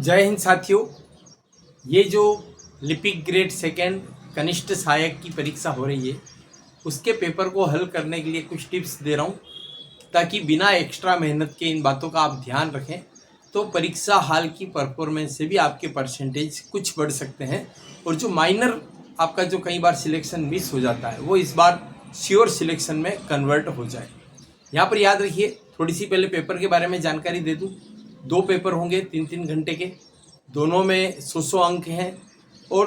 जय हिंद साथियों। ये जो लिपिक ग्रेड सेकेंड कनिष्ठ सहायक की परीक्षा हो रही है उसके पेपर को हल करने के लिए कुछ टिप्स दे रहा हूँ ताकि बिना एक्स्ट्रा मेहनत के इन बातों का आप ध्यान रखें तो परीक्षा हाल की परफॉर्मेंस से भी आपके परसेंटेज कुछ बढ़ सकते हैं और जो माइनर आपका जो कई बार सिलेक्शन मिस हो जाता है वो इस बार श्योर सिलेक्शन में कन्वर्ट हो जाए। यहाँ पर याद रखिए, थोड़ी सी पहले पेपर के बारे में जानकारी दे दूँ। 2 पेपर होंगे 3-3 घंटे के, दोनों में 100 अंक हैं और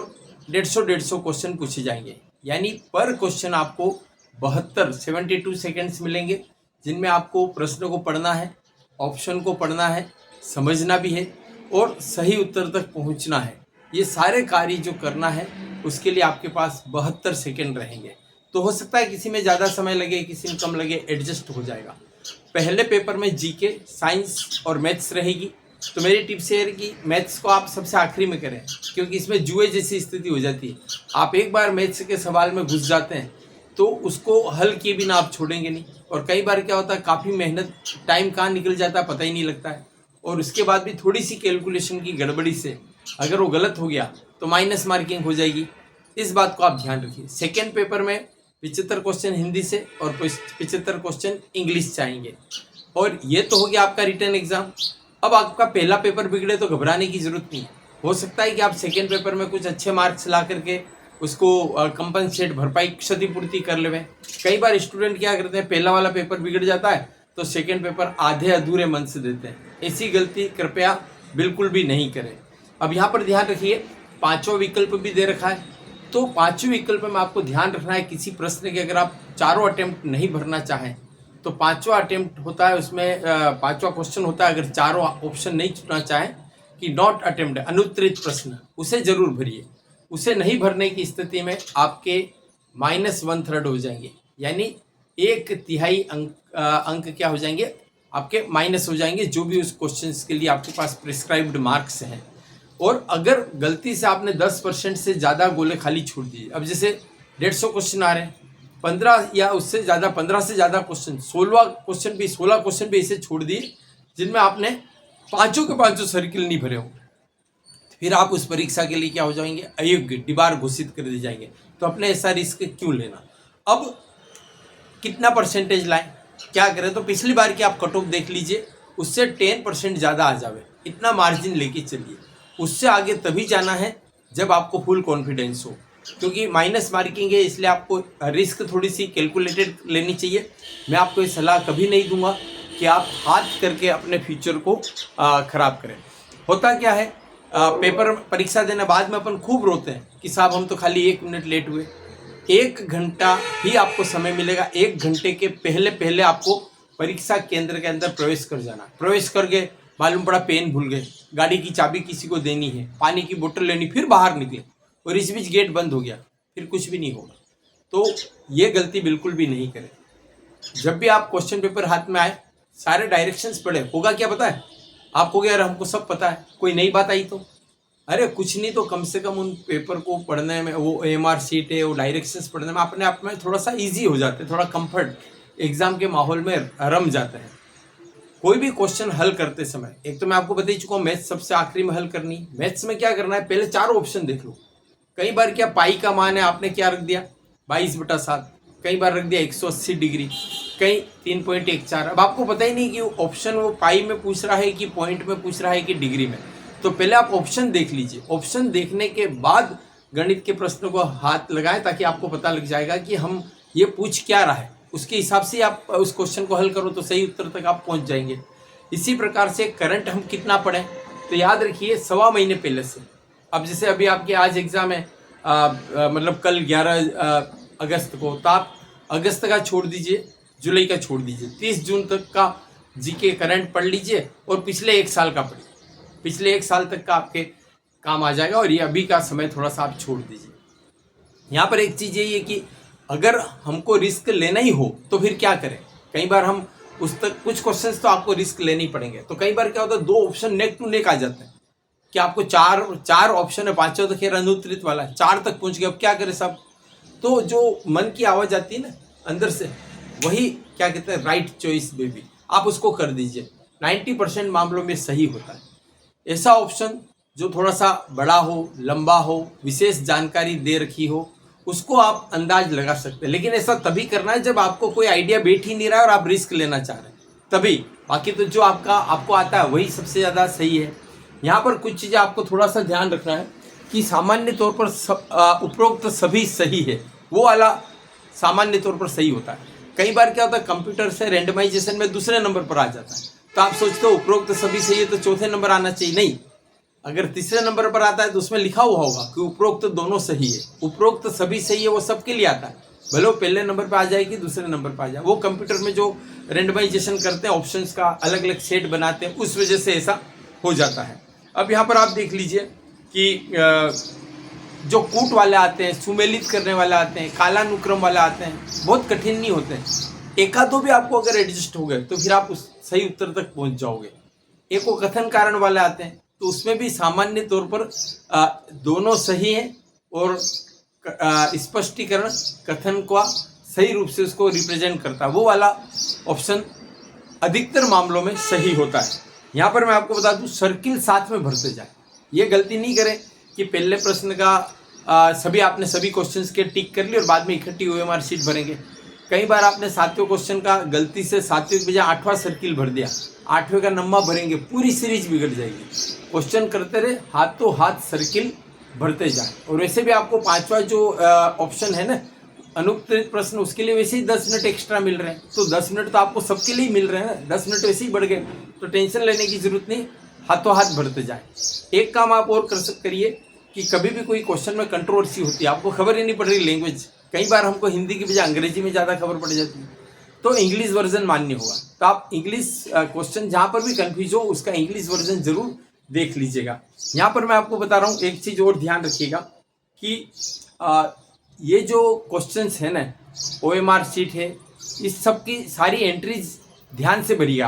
150 क्वेश्चन पूछे जाएंगे। यानी पर क्वेश्चन आपको 72 सेकेंड्स मिलेंगे जिनमें आपको प्रश्न को पढ़ना है, ऑप्शन को पढ़ना है, समझना भी है और सही उत्तर तक पहुंचना है। ये सारे कार्य जो करना है उसके लिए आपके पास 72 सेकेंड रहेंगे। तो हो सकता है किसी में ज़्यादा समय लगे, किसी में कम लगे, एडजस्ट हो जाएगा। पहले पेपर में जीके, साइंस और मैथ्स रहेगी। तो मेरी टिप्स ये है कि मैथ्स को आप सबसे आखिरी में करें क्योंकि इसमें जुए जैसी स्थिति हो जाती है। आप एक बार मैथ्स के सवाल में घुस जाते हैं तो उसको हल किए बिना आप छोड़ेंगे नहीं। और कई बार क्या होता है, काफ़ी मेहनत, टाइम कहाँ निकल जाता है पता ही नहीं लगता है। और उसके बाद भी थोड़ी सी कैलकुलेशन की गड़बड़ी से अगर वो गलत हो गया तो माइनस मार्किंग हो जाएगी। इस बात को आप ध्यान रखिए। सेकेंड पेपर में 75 क्वेश्चन हिंदी से और 75 क्वेश्चन इंग्लिश से आएंगे। और ये तो हो गया आपका रिटर्न एग्जाम। अब आपका पहला पेपर बिगड़े तो घबराने की जरूरत नहीं है। हो सकता है कि आप सेकेंड पेपर में कुछ अच्छे मार्क्स ला करके उसको कंपनसेट, भरपाई, क्षतिपूर्ति कर लेवें। कई बार स्टूडेंट क्या करते हैं, पहला वाला पेपर बिगड़ जाता है तो सेकेंड पेपर आधे अधूरे मन से देते हैं। ऐसी गलती कृपया बिल्कुल भी नहीं करें। अब यहाँ पर ध्यान रखिए, 5वां विकल्प भी दे रखा है। तो 5वें विकल्प में आपको ध्यान रखना है, किसी प्रश्न के अगर आप चारों अटेम्प्ट नहीं भरना चाहें तो 5वां अटेम्प्ट होता है, उसमें 5वां क्वेश्चन होता है। अगर चारों ऑप्शन नहीं चुनना चाहें कि नॉट अटेम्प्ट, अनुत्तरित प्रश्न, उसे जरूर भरिए। उसे नहीं भरने की स्थिति में आपके -1/3 हो जाएंगे। यानी 1/3 अंक क्या हो जाएंगे, आपके माइनस हो जाएंगे, जो भी उस क्वेश्चन के लिए आपके पास प्रिस्क्राइब्ड मार्क्स हैं। और अगर गलती से आपने 10% से ज़्यादा गोले खाली छोड़ दिए, अब जैसे 150 क्वेश्चन आ रहे हैं, 15 या उससे ज़्यादा, 15 से ज़्यादा क्वेश्चन, 16 क्वेश्चन भी ऐसे छोड़ दिए जिनमें आपने पाँचों के पाँचों सर्किल नहीं भरे हो, फिर आप उस परीक्षा के लिए क्या हो जाएंगे, अयोग्य, डिबार घोषित कर दिए जाएंगे। तो अपने ऐसा रिस्क क्यों लेना। अब कितना परसेंटेज लाएं, क्या करें, तो पिछली बार की आप कट ऑफ देख लीजिए, उससे 10% ज़्यादा आ जावे, इतना मार्जिन लेके चलिए। उससे आगे तभी जाना है जब आपको फुल कॉन्फिडेंस हो, क्योंकि माइनस मार्किंग है इसलिए आपको रिस्क थोड़ी सी कैलकुलेटेड लेनी चाहिए। मैं आपको ये सलाह कभी नहीं दूंगा कि आप हाथ करके अपने फ्यूचर को ख़राब करें। होता क्या है, पेपर परीक्षा देने बाद में अपन खूब रोते हैं कि साहब हम तो खाली 1 मिनट लेट हुए। 1 घंटा ही आपको समय मिलेगा। 1 घंटे के पहले पहले आपको परीक्षा केंद्र के अंदर प्रवेश कर जाना। प्रवेश करके मालूम पड़ा पेन भूल गए, गाड़ी की चाबी किसी को देनी है, पानी की बोतल लेनी, फिर बाहर निकले और इस बीच गेट बंद हो गया, फिर कुछ भी नहीं होगा। तो ये गलती बिल्कुल भी नहीं करें। जब भी आप क्वेश्चन पेपर हाथ में आए, सारे डायरेक्शंस पढ़े। होगा क्या पता है आपको, यार हमको सब पता है, कोई नई बात आई तो, अरे कुछ नहीं तो कम से कम उन पेपर को पढ़ने में, वो एमआर शीट है, वो डायरेक्शंस पढ़ने में अपने आप में थोड़ा सा इजी हो जाते हैं, थोड़ा कंफर्ट, एग्जाम के माहौल में रम जाते हैं। कोई भी क्वेश्चन हल करते समय, एक तो मैं आपको बता ही चुका हूँ मैथ्स सबसे आखिरी में हल करनी। मैथ्स में क्या करना है, पहले 4 ऑप्शन देख लो। कई बार क्या पाई का मान है, आपने क्या रख दिया 22/7, कई बार रख दिया 180 डिग्री, कहीं 3.14। अब आपको पता ही नहीं कि ऑप्शन वो पाई में पूछ रहा है कि पॉइंट में पूछ रहा है कि डिग्री में। तो पहले आप ऑप्शन देख लीजिए। ऑप्शन देखने के बाद गणित के प्रश्न को हाथ लगाएं ताकि आपको पता लग जाएगा कि हम ये पूछ क्या रहा है। उसके हिसाब से आप उस क्वेश्चन को हल करो तो सही उत्तर तक आप पहुंच जाएंगे। इसी प्रकार से करंट हम कितना पढ़ें, तो याद रखिए 1.25 महीने पहले से। अब जैसे अभी आपके आज एग्ज़ाम है, मतलब कल 11 अगस्त को, तो आप अगस्त का छोड़ दीजिए, जुलाई का छोड़ दीजिए, 30 जून तक का जीके करंट पढ़ लीजिए और पिछले 1 साल का पढ़िए। पिछले 1 साल तक का आपके काम आ जाएगा और ये अभी का समय थोड़ा सा आप छोड़ दीजिए। यहाँ पर एक चीज़ यही है कि अगर हमको रिस्क लेना ही हो तो फिर क्या करें। कई बार हम उस तक कुछ क्वेश्चंस तो आपको रिस्क लेने ही पड़ेंगे। तो कई बार क्या होता है, 2 ऑप्शन नेक टू नेक आ जाते हैं कि आपको चार ऑप्शन है, 5वां तो खैर अनुत्तरित वाला है, 4 तक पहुंच गए, अब क्या करें साहब। तो जो मन की आवाज़ आती है ना अंदर से, वही क्या कहते हैं, राइट चॉइस बेबी, आप उसको कर दीजिए। 90% मामलों में सही होता है। ऐसा ऑप्शन जो थोड़ा सा बड़ा हो, लंबा हो, विशेष जानकारी दे रखी हो, उसको आप अंदाज लगा सकते हैं। लेकिन ऐसा तभी करना है जब आपको कोई आइडिया बैठ ही नहीं रहा है और आप रिस्क लेना चाह रहे हैं, तभी। बाकी तो जो आपको आता है वही सबसे ज़्यादा सही है। यहाँ पर कुछ चीज़ें आपको थोड़ा सा ध्यान रखना है कि सामान्य तौर पर उपरोक्त सभी सही है, वो वाला सामान्य तौर पर सही होता है। कई बार क्या होता है, कंप्यूटर से रेंडमाइजेशन में दूसरे नंबर पर आ जाता है, तो आप सोचते हो उपरोक्त सभी सही है तो चौथे नंबर आना चाहिए। नहीं, अगर तीसरे नंबर पर आता है तो उसमें लिखा हुआ होगा कि उपरोक्त दोनों सही है। उपरोक्त सभी सही है वो सबके लिए आता है, भले वो पहले नंबर पर आ जाए कि दूसरे नंबर पर आ जाए। वो कंप्यूटर में जो रेंडमाइजेशन करते हैं, ऑप्शंस का अलग अलग सेट बनाते हैं, उस वजह से ऐसा हो जाता है। अब यहाँ पर आप देख लीजिए कि जो कूट वाले आते हैं, सुमेलित करने वाले आते हैं, कालानुक्रम वाले आते हैं, बहुत कठिन नहीं होते हैं। एक आधो भी आपको अगर एडजस्ट हो गए तो फिर आप उस सही उत्तर तक पहुंच जाओगे। एक वो कथन कारण वाले आते हैं, तो उसमें भी सामान्य तौर पर दोनों सही हैं और स्पष्टीकरण कथन का सही रूप से उसको रिप्रेजेंट करता है, वो वाला ऑप्शन अधिकतर मामलों में सही होता है। यहाँ पर मैं आपको बता दूं, सर्किल साथ में भरते जाए। ये गलती नहीं करें कि पहले प्रश्न का आपने सभी क्वेश्चंस के टिक कर ली और बाद में इकट्ठी OMR शीट भरेंगे। कई बार आपने 7वें क्वेश्चन का गलती से 7वें के बजाय 8वां सर्किल भर दिया, 8वें का नंबर भरेंगे, पूरी सीरीज बिगड़ जाएगी। क्वेश्चन करते रहे, हाथों हाथ सर्किल भरते जाए। और वैसे भी आपको 5वां जो ऑप्शन है ना, अनुत्तरित प्रश्न, उसके लिए वैसे ही 10 मिनट एक्स्ट्रा मिल रहे हैं, तो 10 मिनट तो आपको सबके लिए मिल रहे हैं ना, 10 मिनट वैसे ही बढ़ गए, तो टेंशन लेने की जरूरत नहीं, हाथों हाथ भरते जाए। एक काम आप और करिए कि कभी भी कोई क्वेश्चन में कंट्रोवर्सी होती है, आपको खबर ही नहीं पड़ रही लैंग्वेज, कई बार हमको हिंदी की बजाय अंग्रेजी में ज़्यादा खबर पड़ जाती है, तो इंग्लिश वर्जन मान्य होगा। तो आप इंग्लिश क्वेश्चन जहाँ पर भी कंफ्यूज हो उसका इंग्लिश वर्जन जरूर देख लीजिएगा। यहाँ पर मैं आपको बता रहा हूँ, एक चीज़ और ध्यान रखिएगा कि ये जो क्वेश्चंस है ना, OMR शीट है, इस सब की सारी एंट्रीज ध्यान से भरिएगा।